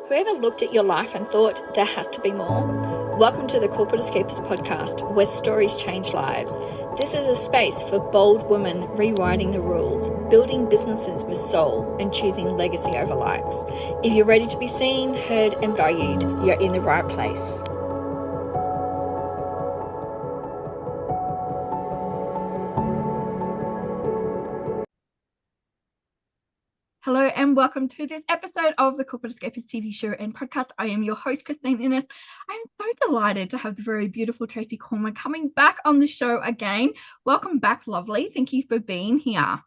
Whoever looked at your life and thought there has to be more? Welcome to the Corporate Escapists podcast, where stories change lives. This is a space for bold women rewriting the rules, building businesses with soul, and choosing legacy over likes. If you're ready to be seen, heard, and valued, you're in the right place. Hello and welcome to this episode of the Corporate Escapists TV show and podcast. I am your host, Christine Innes. I'm so delighted to have the very beautiful Tracey Korman coming back on the show again. Welcome back, lovely. Thank you for being here.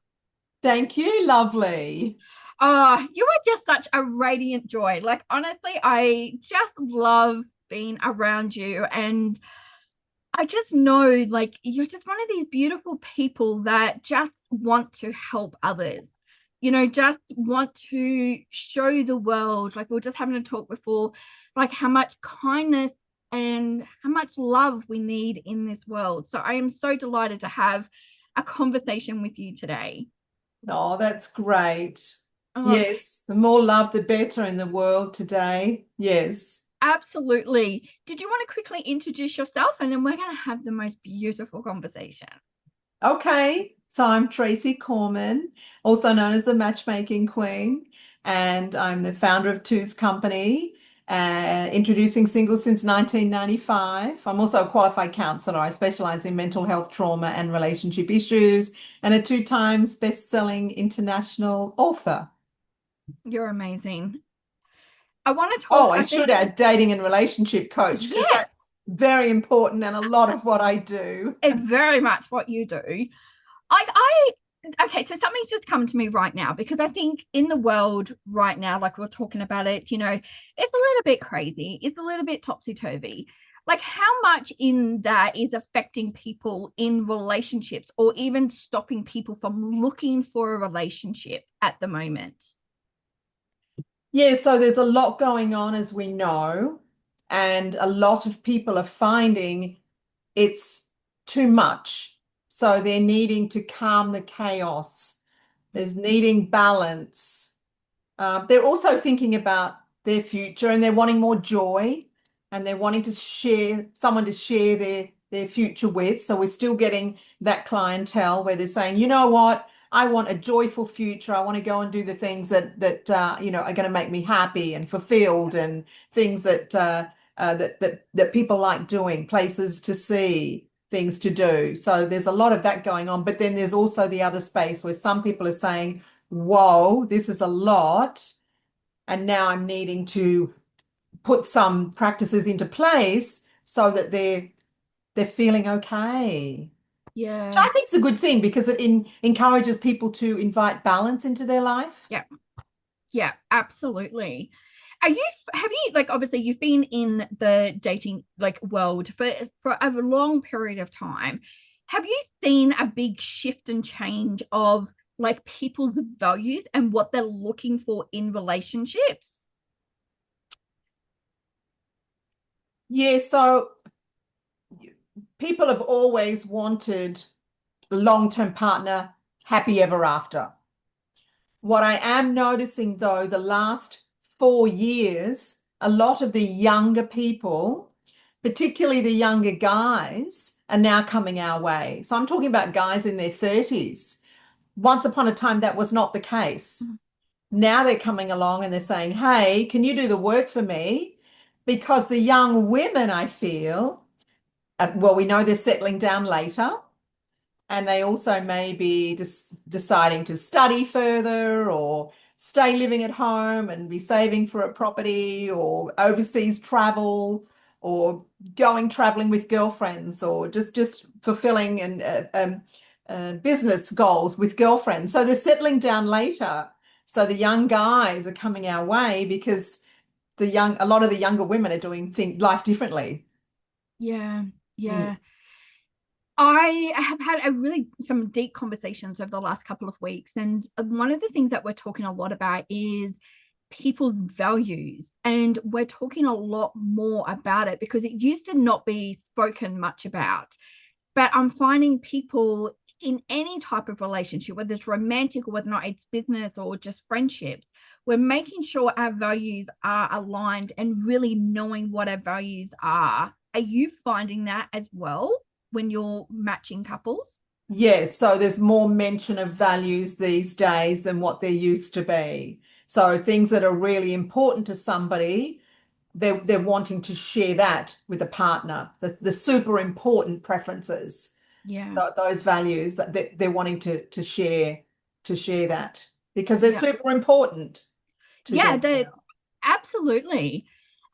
Thank you, lovely. You are just such a radiant joy. Like, honestly, I just love being around you, and I just know, like, you're just one of these beautiful people that just want to help others. Just want to show the world, like we were just having a talk before, like how much kindness and how much love we need in this world. So I am so delighted to have a conversation with you today. Oh, that's great. Oh, Yes, the more love, the better in the world today. Yes. absolutely. Did you want to quickly introduce yourself, and then we're going to have the most beautiful conversation? Okay, so I'm Tracey Korman, also known as the Matchmaking Queen, and I'm the founder of Two's Company, introducing singles since 1995. I'm also a qualified counselor. I specialize in mental health, trauma, and relationship issues, and a 2 times best-selling international author. You're amazing. I want to talk. Oh, I should add dating and relationship coach, because Yeah, that's very important and a lot of what I do. it's very much what you do. Okay, so something's just come to me right now, because I think in the world right now, like we're talking about it, it's a little bit crazy. It's a little bit topsy-turvy. Like, how much in that is affecting people in relationships, or even stopping people from looking for a relationship at the moment? Yeah, so there's a lot going on, as we know, and a lot of people are finding it's too much. So they're needing to calm the chaos. There's needing balance. They're also thinking about their future, and they're wanting more joy, and they're wanting to share someone to share their future with. So we're still getting that clientele where they're saying, you know what? I want a joyful future. I want to go and do the things that are going to make me happy and fulfilled, and things that people like doing, places to see, things to do. So there's a lot of that going on. But then there's also the other space where some people are saying, whoa, this is a lot, and now I'm needing to put some practices into place so that they're feeling okay. Which Yeah. I think is a good thing, because it encourages people to invite balance into their life. Yeah. Yeah, absolutely. Have you, like, obviously you've been in the dating like world for a long period of time. Have you seen a big shift and change of like people's values and what they're looking for in relationships? Yeah, so people have always wanted a long-term partner, happy ever after. What I am noticing, though, the last 4 years, a lot of the younger people, particularly the younger guys, are now coming our way. So I'm talking about guys in their 30s. Once upon a time, that was not the case. Now they're coming along and they're saying, hey, can you do the work for me? Because the young women, I feel, well, we know they're settling down later, and they also may be deciding to study further, or stay living at home and be saving for a property, or overseas travel, or going traveling with girlfriends, or just fulfilling business goals with girlfriends. So they're settling down later. So the young guys are coming our way because a lot of the younger women are doing life differently. Yeah, Mm. yeah. I have had some deep conversations over the last couple of weeks, and one of the things that we're talking a lot about is people's values, and we're talking a lot more about it because it used to not be spoken much about. But I'm finding people in any type of relationship, whether it's romantic or whether or not it's business or just friendships, we're making sure our values are aligned and really knowing what our values are. Are you finding that as well when you're matching couples? Yes, so there's more mention of values these days than what there used to be. So things that are really important to somebody, they're wanting to share that with a partner, the super important preferences, Yeah. those values that they're wanting to share that because they're Yeah. super important to Yeah, them the now. absolutely.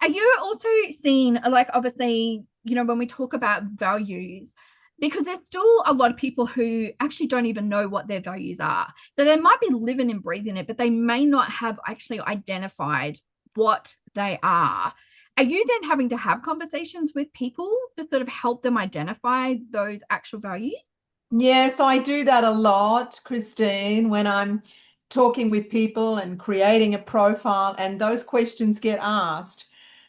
Are you also seeing, like, obviously, when we talk about values, because there's still a lot of people who actually don't even know what their values are. So they might be living and breathing it, but they may not have actually identified what they are. Are you then having to have conversations with people to sort of help them identify those actual values? Yes, I do that a lot, Christine, when I'm talking with people and creating a profile, and those questions get asked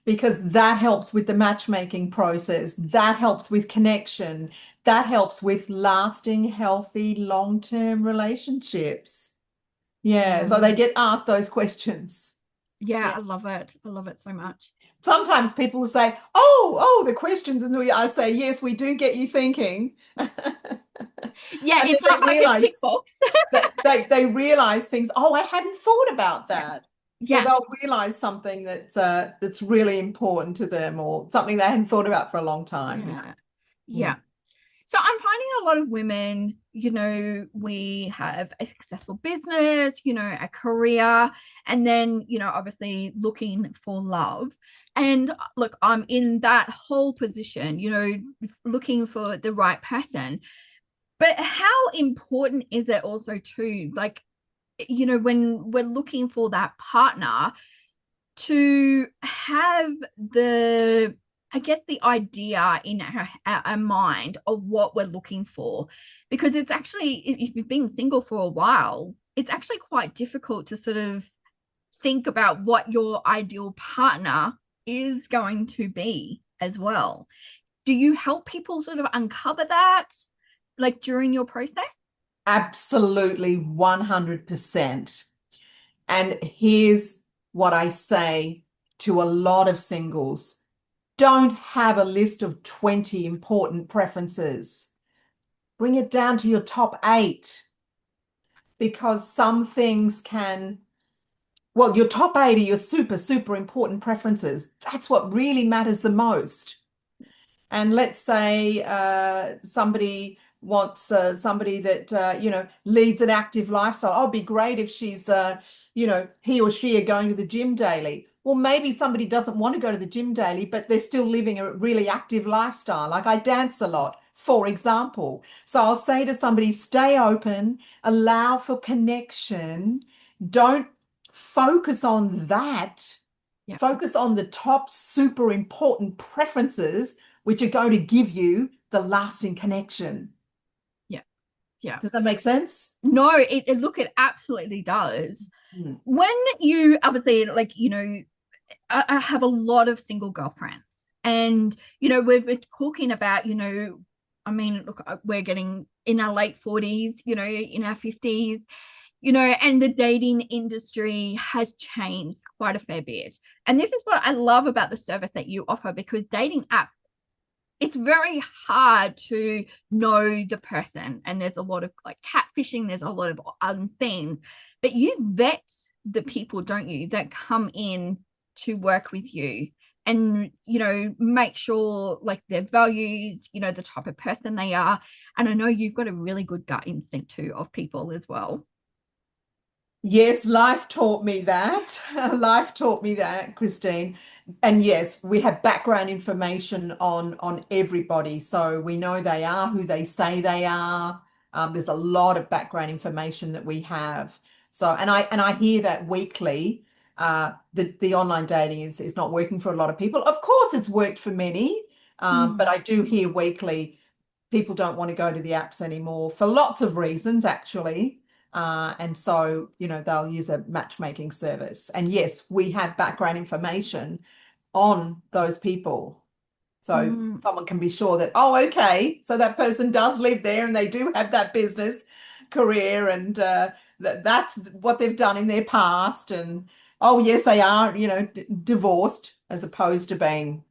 because that helps with the matchmaking process. That helps with connection. That helps with lasting, healthy, long-term relationships. Yeah, Yeah. so they get asked those questions. Yeah, Yeah. I love it. I love it so much. Sometimes people will say, "Oh, the questions," and I say, "Yes, we do get you thinking." Yeah, And then it's not they like a realize tick box. they realize things. Oh, I hadn't thought about Yeah. that. Or Yeah. they'll realize something that's really important to them, or something they hadn't thought about for a long time. Yeah. Mm. Yeah. So I'm finding a lot of women, we have a successful business, a career, and then, obviously looking for love. And look, I'm in that whole position, looking for the right person. But how important is it also too, like, when we're looking for that partner, to have the, I guess, the idea in our mind of what we're looking for, because it's actually, if you've been single for a while, it's actually quite difficult to sort of think about what your ideal partner is going to be as well. Do you help people sort of uncover that, like, during your process? Absolutely, 100%. And here's what I say to a lot of singles. Don't have a list of 20 important preferences. Bring it down to your top eight because some things can, well, your top eight are your super, super important preferences. That's what really matters the most. And let's say somebody wants somebody that leads an active lifestyle. Oh, it'd be great if she's he or she are going to the gym daily. Well, maybe somebody doesn't want to go to the gym daily, but they're still living a really active lifestyle. Like I dance a lot, for example. So I'll say to somebody, stay open, allow for connection. Don't focus on that. Yeah. Focus on the top super important preferences which are going to give you the lasting connection. Yeah. Yeah. Does that make sense? No, look, it absolutely does. Mm. When you obviously, like, I have a lot of single girlfriends, and we're talking about, I mean, look, we're getting in our late 40s, in our 50s, and the dating industry has changed quite a fair bit. And this is what I love about the service that you offer, because dating apps, it's very hard to know the person, and there's a lot of, like, catfishing, there's a lot of things, but you vet the people, don't you, that come in to work with you, and make sure, like, their values, the type of person they are. And I know you've got a really good gut instinct too of people as well. Yes, life taught me that. Life taught me that, Christine. And yes, we have background information on everybody, so we know they are who they say they are. There's a lot of background information that we have. So, and I hear that weekly. The online dating is not working for a lot of people. Of course, it's worked for many, but Mm. I do hear weekly people don't want to go to the apps anymore for lots of reasons, actually. And so, they'll use a matchmaking service. And yes, we have background information on those people. So Mm, someone can be sure that, oh, okay, so that person does live there and they do have that business career, and that's what they've done in their past. And oh, yes, they are, divorced, as opposed to being,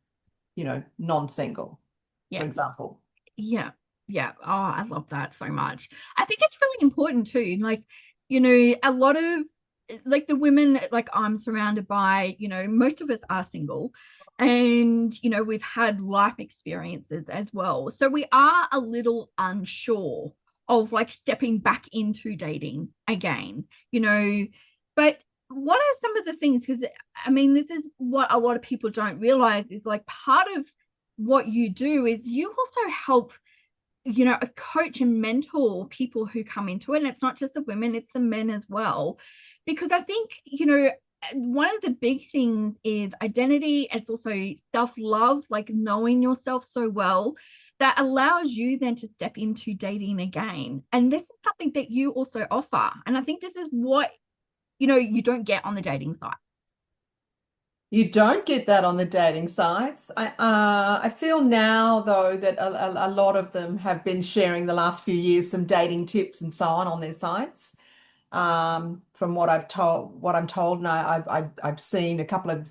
non-single, for yeah. example. Yeah. Yeah. Oh, I love that so much. I think it's really important too. Like, a lot of like the women like I'm surrounded by, most of us are single and, we've had life experiences as well. So we are a little unsure of like stepping back into dating again, but what are some of the things? Because I mean, this is what a lot of people don't realize is like part of what you do is you also help a coach and mentor people who come into it, and it's not just the women, it's the men as well, because I think one of the big things is identity. It's also self-love, like knowing yourself so well that allows you then to step into dating again, and this is something that you also offer, and I think this is what you don't get on the dating site. You don't get that on the dating sites. I feel now though that a lot of them have been sharing the last few years some dating tips and so on their sites. From what I'm told, and I've seen a couple of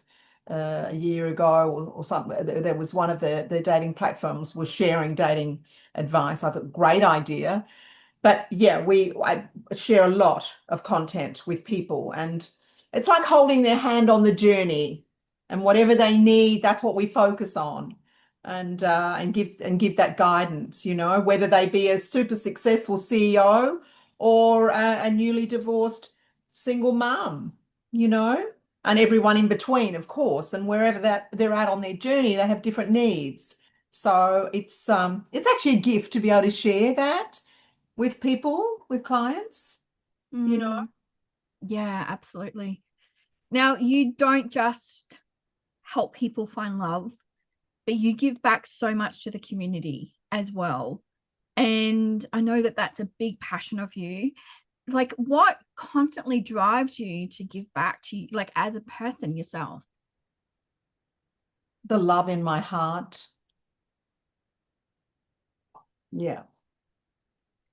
a year ago or something. There was one of the dating platforms was sharing dating advice. I thought great idea. But yeah, I share a lot of content with people, and it's like holding their hand on the journey, and whatever they need, that's what we focus on, and give that guidance, whether they be a super successful CEO or a newly divorced single mom, and everyone in between, of course, and wherever that they're at on their journey, they have different needs. So it's actually a gift to be able to share that with people, with clients, you know. Mm, yeah, absolutely. Now you don't just help people find love, but you give back so much to the community as well. And I know that that's a big passion of you. Like, what constantly drives you to give back to you, like as a person yourself? The love in my heart. Yeah.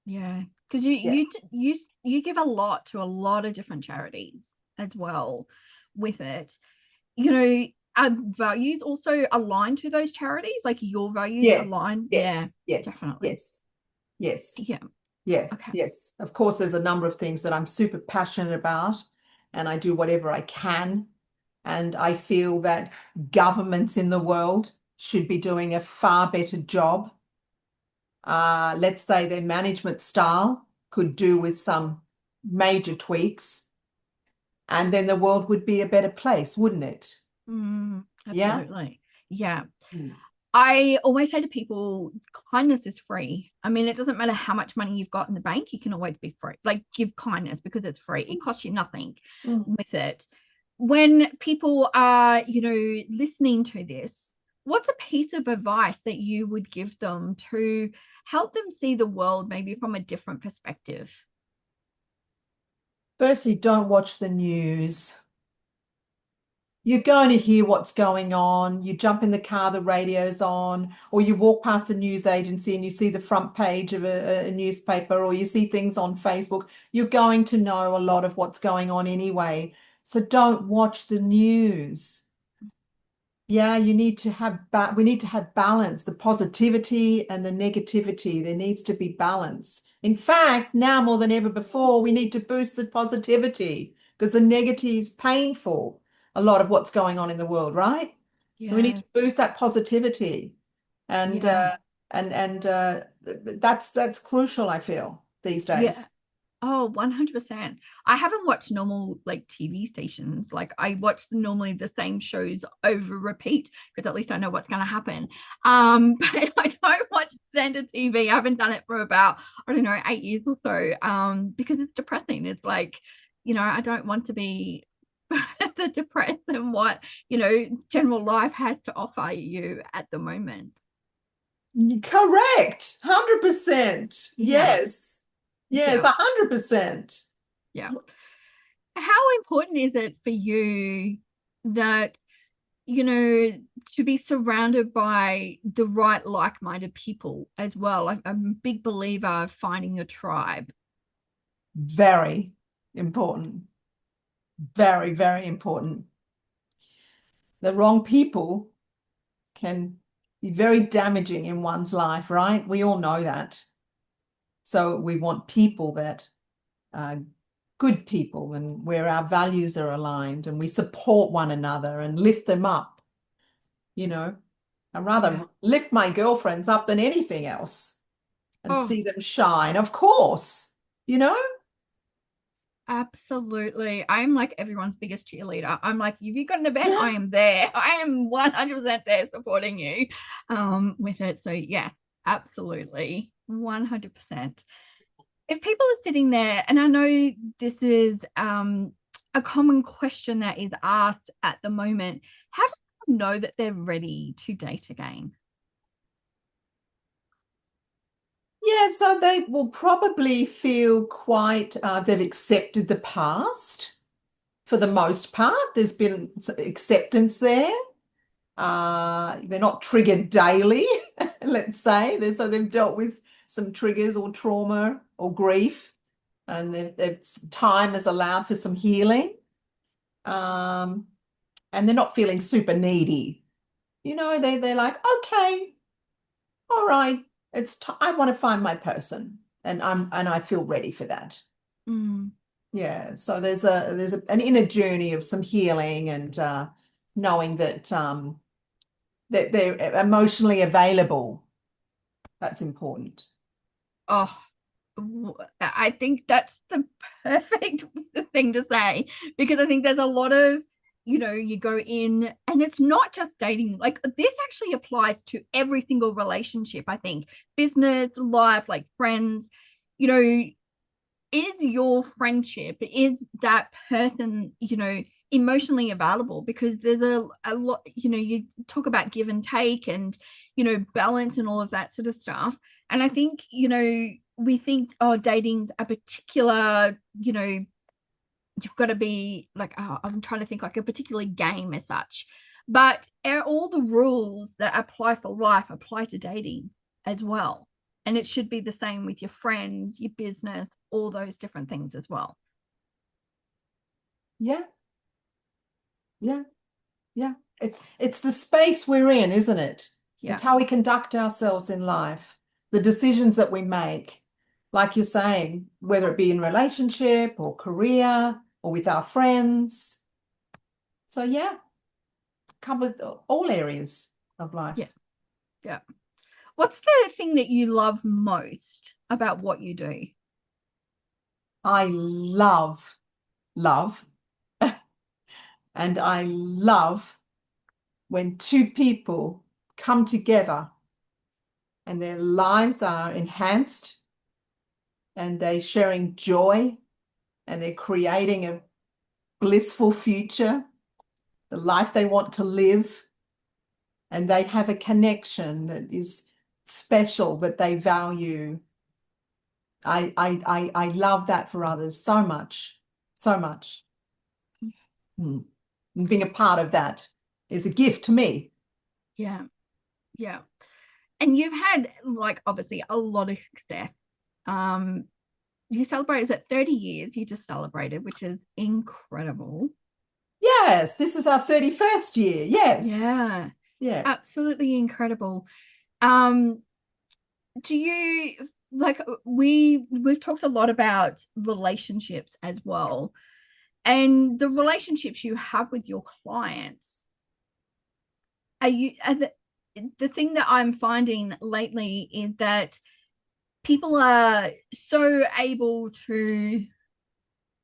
Yeah, because you Yeah. you you you give a lot to a lot of different charities as well with it. Are values also aligned to those charities? Like your values Yes. align? Yeah, Yes. Yes. definitely. Yes. Yes. Yeah. Yeah. Okay. Yes. Of course, there's a number of things that I'm super passionate about, and I do whatever I can. And I feel that governments in the world should be doing a far better job. Let's say their management style could do with some major tweaks, and then the world would be a better place, wouldn't it? Yeah. Absolutely. Yeah. Mm. I always say to people, kindness is free. I mean, it doesn't matter how much money you've got in the bank, you can always be free. Like, give kindness because it's free. It costs you nothing Mm. with it. When people are, listening to this, what's a piece of advice that you would give them to help them see the world maybe from a different perspective? Firstly, don't watch the news. You're going to hear what's going on. You jump in the car, the radio's on, or you walk past a news agency and you see the front page of a newspaper, or you see things on Facebook. You're going to know a lot of what's going on anyway. So don't watch the news. Yeah, we need to have balance, the positivity and the negativity. There needs to be balance. In fact, now more than ever before, we need to boost the positivity because the negative is painful, a lot of what's going on in the world, right? We need Yeah. to boost that positivity, and Yeah. that's crucial, I feel, these Yeah. days. Oh, 100%. I haven't watched normal like TV stations. Like I watch normally the same shows over repeat because at least I know what's going to happen. But I don't watch standard TV. I haven't done it for about, I don't know, 8 years or so. Because it's depressing. It's like, I don't want to be further depressed than what, general life has to offer you at the moment. Correct. 100%. Yeah. Yes. Yes, Yeah. 100%. Yeah. How important is it for you that to be surrounded by the right like-minded people as well. I'm a big believer of finding your tribe. Very important. Very, very important. The wrong people can be very damaging in one's life, right? We all know that. So we want people that are good people and where our values are aligned and we support one another and lift them up, you know. I'd Yeah. rather lift my girlfriends up than anything else and Oh, see them shine, of course, you know? absolutely. I'm like everyone's biggest cheerleader. I'm like, if you've got an event, I am there. I am 100% there supporting you with it. So yeah, absolutely. 100%. If people are sitting there, and I know this is a common question that is asked at the moment, how do you know that they're ready to date again? Yeah, so they will probably feel quite, they've accepted the past for the most part. There's been acceptance there. They're not triggered daily, let's say. So they've dealt with some triggers or trauma or grief, and time has allowed for some healing. Um, and they're not feeling super needy. They're like, okay, all right, I want to find my person, and I feel ready for that. Mm. Yeah, so an inner journey of some healing and knowing that they're emotionally available. That's important. Oh, I think that's the perfect thing to say because I think there's a lot of, you go in and it's not just dating. Like this actually applies to every single relationship, I think. Business, life, like friends, you know, is your friendship, is that person, emotionally available? Because there's a lot, you talk about give and take and, balance and all of that sort of stuff. And I think, we think, oh, dating's a particular, you've got to be like, oh, I'm trying to think like a particular game as such. But all the rules that apply for life apply to dating as well. And it should be the same with your friends, your business, all those different things as well. Yeah, yeah, yeah. It's the space we're in, isn't it? Yeah. It's how we conduct ourselves in life, the decisions that we make, like you're saying, whether it be in relationship or career or with our friends. So yeah, covered all areas of Yeah. life. Yeah. What's the thing that you love most about what you do? I love, and I love when two people come together and their lives are enhanced and they're sharing joy and they're creating a blissful future, the life they want to live, and they have a connection that is special that they value. I love that for others so much, so much. Hmm. And being a part of that is a gift to me. Yeah. Yeah. And you've had like obviously a lot of success. Um, you celebrated at 30 years, you just celebrated, which is incredible. Yes, this is our 31st year. Yes. Yeah, Yeah. absolutely incredible. Um, do you like we've talked a lot about relationships as well, and the relationships you have with your clients. The thing that I'm finding lately is that people are so able to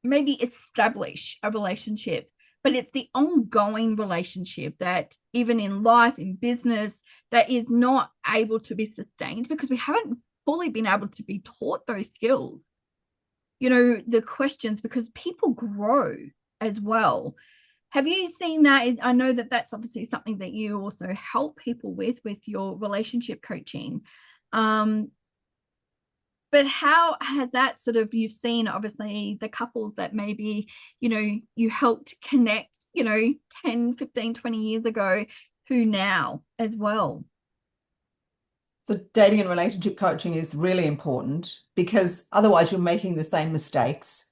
maybe establish a relationship, but it's the ongoing relationship that even in life, in business, that is not able to be sustained because we haven't fully been able to be taught those skills. The questions, because people grow as well. Have you seen that? I know that that's obviously something that you also help people with your relationship coaching. Um, But how has that sort of, you've seen obviously the couples that maybe, you helped connect, 10, 15, 20 years ago, who now as well? So dating and relationship coaching is really important because otherwise you're making the same mistakes.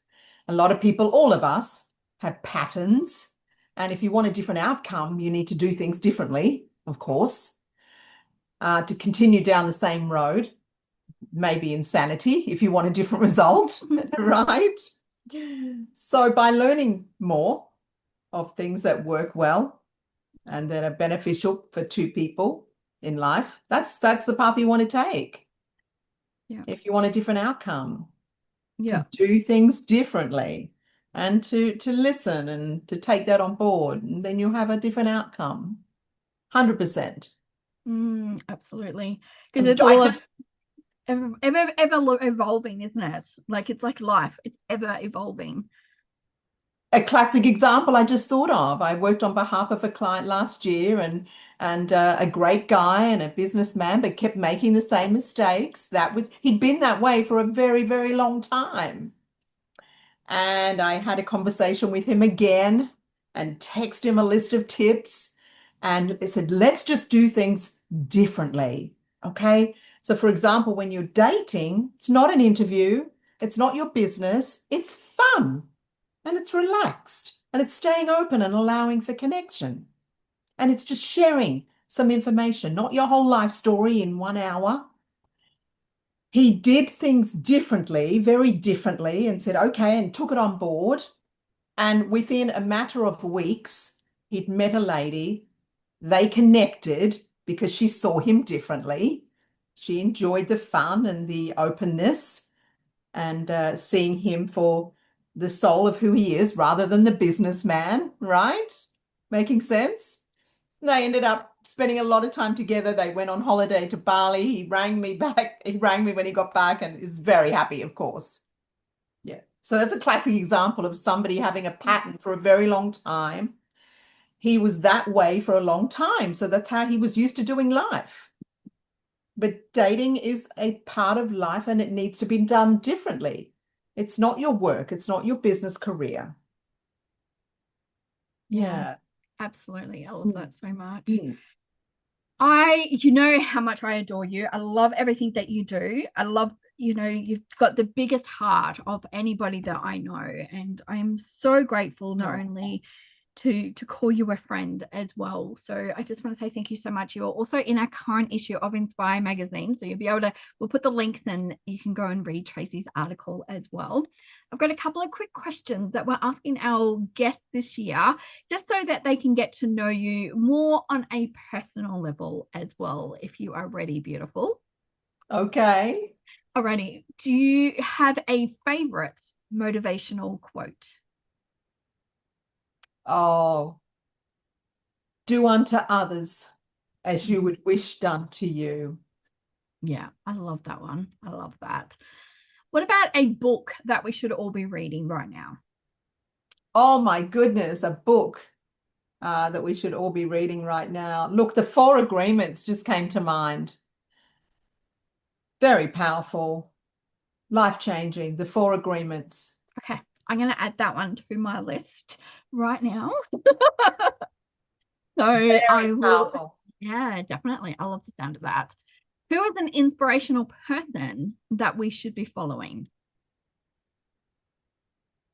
A lot of people, all of us, have patterns. And if you want a different outcome, you need to do things differently, of course, to continue down the same road, maybe insanity if you want a different result, right? So by learning more of things that work well and that are beneficial for two people in life, that's the path you want to take. Yeah. If you want a different outcome, to Yeah. do things differently and to listen and to take that on board, and then you'll have a different outcome. 100%. Absolutely. Because And it's I all of just ever evolving, isn't it? Like it's like life, it's ever evolving. a classic example I just thought of. I worked on behalf of a client last year and a great guy and a businessman, but kept making the same mistakes. He'd been that way for a very, very long time. And I had a conversation with him again and text him a list of tips. And I said, let's just do things differently. Okay. So, for example, when you're dating, it's not an interview, it's not your business, it's fun and it's relaxed and it's staying open and allowing for connection. And it's just sharing some information, not your whole life story in 1 hour. He did things differently, very differently, and said, okay, and took it on board. And within a matter of weeks, he'd met a lady. They connected because she saw him differently. She enjoyed the fun and the openness and seeing him for the soul of who he is rather than the businessman, right? Making sense? They ended up spending a lot of time together. They went on holiday to Bali. He rang me back. He rang me when he got back and is very happy, of course. Yeah. So that's a classic example of somebody having a pattern for a very long time. He was that way for a long time. So that's how he was used to doing life. But dating is a part of life and it needs to be done differently. It's not your work, it's not your business career. Yeah, Yeah. absolutely. I love Mm, that so much. mm. You know how much I adore you. I love everything that you do. I love, you've got the biggest heart of anybody that I know. And I am so grateful not Oh, only to call you a friend as well. So I just want to say thank you so much. You're also in our current issue of Inspire magazine. So you'll be able to, we'll put the link, then you can go and read Tracey's article as well. I've got a couple of quick questions that we're asking our guests this year, just so that they can get to know you more on a personal level as well, if you are ready, beautiful. okay. Alrighty. Do you have a favorite motivational quote? Oh, do unto others as you would wish done to you. Yeah, I love that one. I love that. What about a book that we should all be reading right now? Oh my goodness, a book that we should all be reading right now. Look, the Four Agreements just came to mind. Very powerful, life-changing, the Four Agreements. Okay, I'm going to add that one to my list right now. So I Very will, powerful. yeah, definitely. I love the sound of that. Who is an inspirational person that we should be following?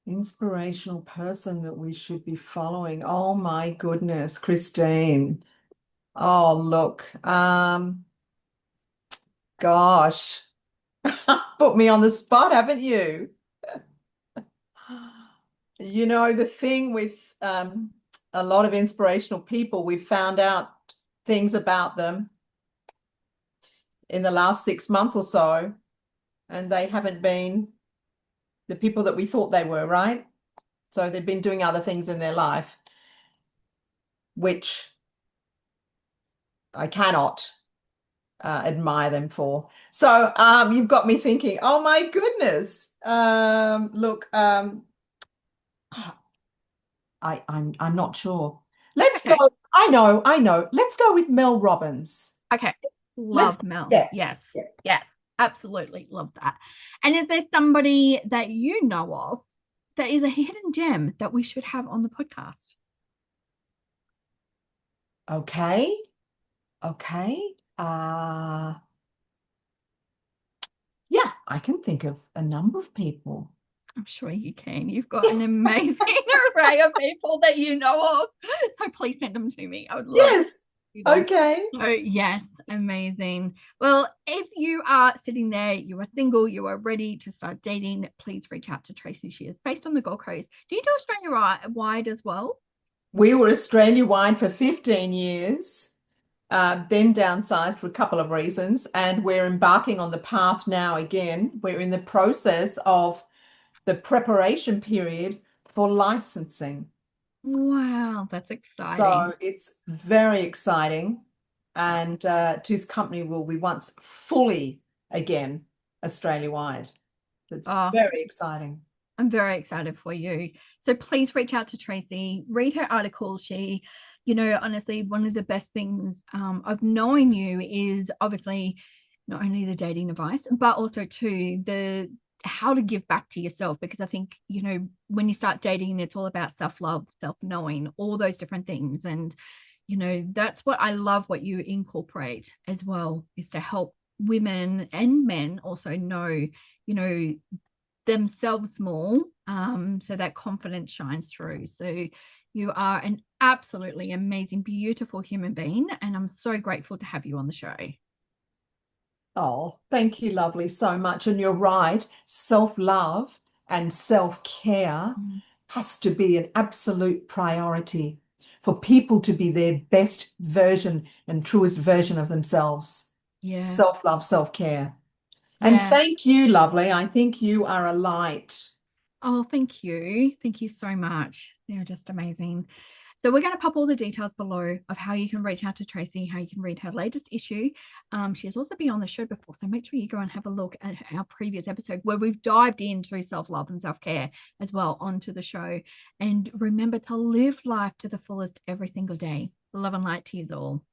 Inspirational person that we should be following. Oh my goodness, Christine. Oh, look. Gosh. Put me on the spot, haven't you? You know, the thing with a lot of inspirational people, we've found out things about them in the last 6 months or so, and they haven't been the people that we thought they were, right? So they've been doing other things in their life, which I cannot admire them for. So you've got me thinking, oh my goodness. Look, I'm not sure. Let's go. Okay, I know. Let's go with Mel Robbins. okay. Let's Love Mel. yeah. Yes, Yeah. yes. Absolutely love that. And is there somebody that you know of that is a hidden gem that we should have on the podcast? Okay. Okay. Uh, yeah, I can think of a number of people. I'm sure you can. You've got an amazing array of people that you know of. So please send them to me. I would love to Yes. see them. Okay. So, yes, amazing. Well, if you are sitting there, you are single, you are ready to start dating, please reach out to Tracey. She is based on the Gold Coast. Do you do Australia wide as well? We were Australia wide for 15 years, then downsized for a couple of reasons, and we're embarking on the path now again. We're in the process of the preparation period for licensing. Wow, that's exciting. So it's very exciting. And Two's company will be once fully again Australia wide. It's Oh, very exciting. I'm very excited for you. So please reach out to Tracey, read her article. She, honestly, one of the best things of knowing you is obviously not only the dating advice, but also too the how to give back to yourself. Because I think, when you start dating, it's all about self-love, self-knowing, all those different things. And, that's what I love what you incorporate as well, is to help women and men also know, themselves more, so that confidence shines through. So you are an absolutely amazing, beautiful human being, and I'm so grateful to have you on the show. Oh, thank you, lovely, so much. And you're right, self-love and self-care Mm. has to be an absolute priority for people to be their best version and truest version of themselves. Yeah, Self-love, self-care. And yeah. thank you, lovely. I think you are a light. Oh, thank you. Thank you so much. They're just amazing. So we're going to pop all the details below of how you can reach out to Tracey, how you can read her latest issue. She's also been on the show before, so make sure you go and have a look at our previous episode where we've dived into self-love and self-care as well onto the show. And remember to live life to the fullest every single day. Love and light to you all.